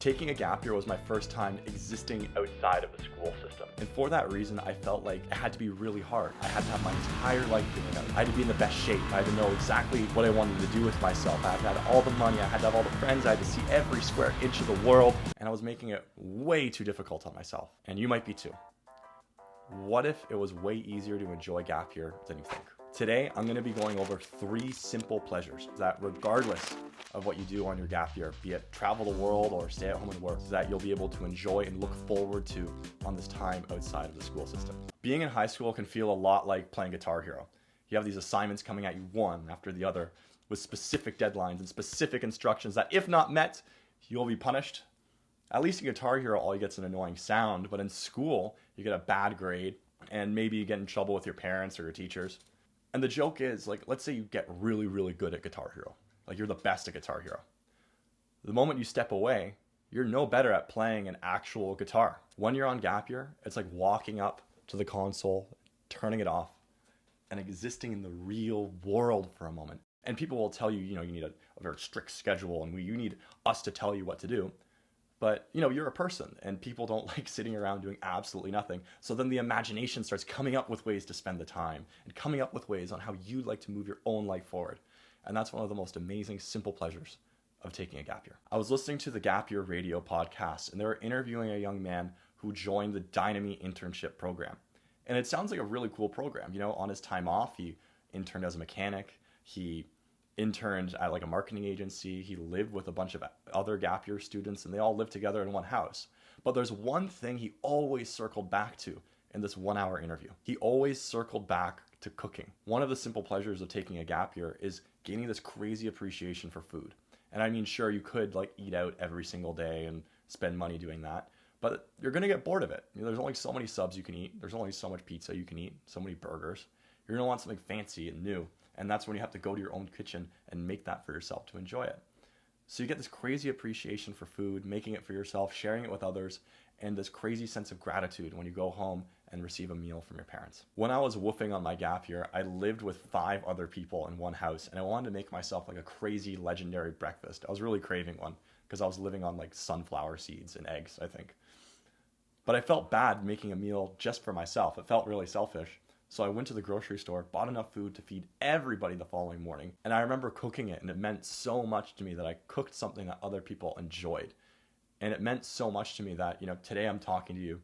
Taking a gap year was my first time existing outside of the school system. And for that reason, I felt like it had to be really hard. I had to have my entire life figured out. I had to be in the best shape. I had to know exactly what I wanted to do with myself. I had to have all the money. I had to have all the friends. I had to see every square inch of the world. And I was making it way too difficult on myself. And you might be too. What if it was way easier to enjoy gap year than you think? Today, I'm going to be going over 3 simple pleasures that regardless of what you do on your gap year, be it travel the world or stay at home and work, that you'll be able to enjoy and look forward to on this time outside of the school system. Being in high school can feel a lot like playing Guitar Hero. You have these assignments coming at you one after the other with specific deadlines and specific instructions that if not met, you'll be punished. At least in Guitar Hero, all you get is an annoying sound, but in school, you get a bad grade and maybe you get in trouble with your parents or your teachers. And the joke is, like, let's say you get really, really good at Guitar Hero. Like, you're the best at Guitar Hero. The moment you step away, you're no better at playing an actual guitar. When you're on gap year, it's like walking up to the console, turning it off, and existing in the real world for a moment. And people will tell you, you need a very strict schedule and you need us to tell you what to do. But, you're a person and people don't like sitting around doing absolutely nothing. So then the imagination starts coming up with ways to spend the time and coming up with ways on how you'd like to move your own life forward. And that's one of the most amazing, simple pleasures of taking a gap year. I was listening to the Gap Year Radio podcast and they were interviewing a young man who joined the Dynamy internship program. And it sounds like a really cool program. On his time off, he interned as a mechanic. He interned at like a marketing agency. He lived with a bunch of other gap year students and they all lived together in one house. But there's one thing he always circled back to in this 1-hour interview. He always circled back to cooking. One of the simple pleasures of taking a gap year is gaining this crazy appreciation for food. And I mean, sure, you could like eat out every single day and spend money doing that, but you're going to get bored of it. There's only so many subs you can eat. There's only so much pizza you can eat, so many burgers. You're going to want something fancy and new. And that's when you have to go to your own kitchen and make that for yourself to enjoy it. So you get this crazy appreciation for food, making it for yourself, sharing it with others, and this crazy sense of gratitude when you go home and receive a meal from your parents. When I was woofing on my gap year, I lived with 5 other people in one house, and I wanted to make myself like a crazy legendary breakfast. I was really craving one because I was living on like sunflower seeds and eggs, I think. But I felt bad making a meal just for myself. It felt really selfish. So I went to the grocery store, bought enough food to feed everybody the following morning. And I remember cooking it, and it meant so much to me that I cooked something that other people enjoyed. And it meant so much to me that, today I'm talking to you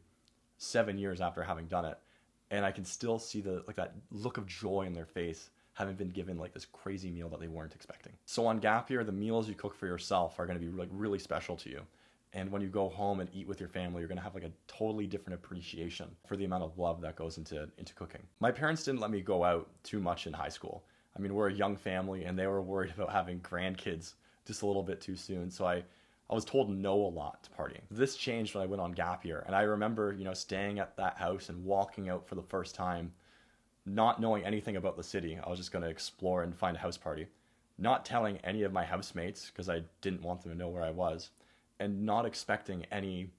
7 years after having done it. And I can still see that look of joy in their face, having been given like this crazy meal that they weren't expecting. So on gap year, the meals you cook for yourself are going to be like really special to you. And when you go home and eat with your family, you're going to have like a totally different appreciation for the amount of love that goes into cooking. My parents didn't let me go out too much in high school. I mean, we're a young family and they were worried about having grandkids just a little bit too soon. So I was told no a lot to partying. This changed when I went on gap year. And I remember, staying at that house and walking out for the first time, not knowing anything about the city. I was just going to explore and find a house party. Not telling any of my housemates because I didn't want them to know where I was. And not expecting any,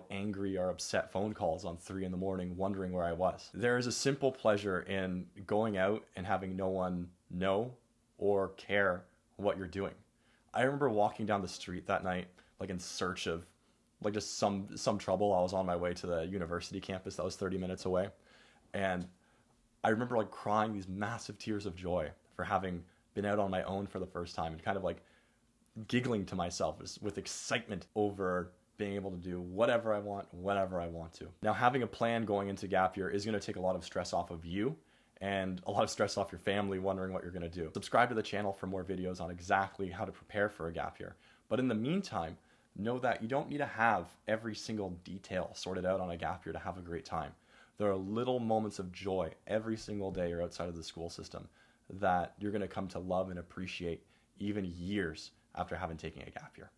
angry or upset phone calls on 3 a.m, wondering where I was. There is a simple pleasure in going out and having no one know or care what you're doing. I remember walking down the street that night, like in search of, like just some trouble. I was on my way to the university campus that was 30 minutes away. And I remember like crying these massive tears of joy for having been out on my own for the first time and kind of like giggling to myself with excitement over being able to do whatever I want, whenever I want to. Now, having a plan going into gap year is going to take a lot of stress off of you and a lot of stress off your family wondering what you're going to do. Subscribe to the channel for more videos on exactly how to prepare for a gap year. But in the meantime, know that you don't need to have every single detail sorted out on a gap year to have a great time. There are little moments of joy every single day you're outside of the school system that you're going to come to love and appreciate even years after having taken a gap year.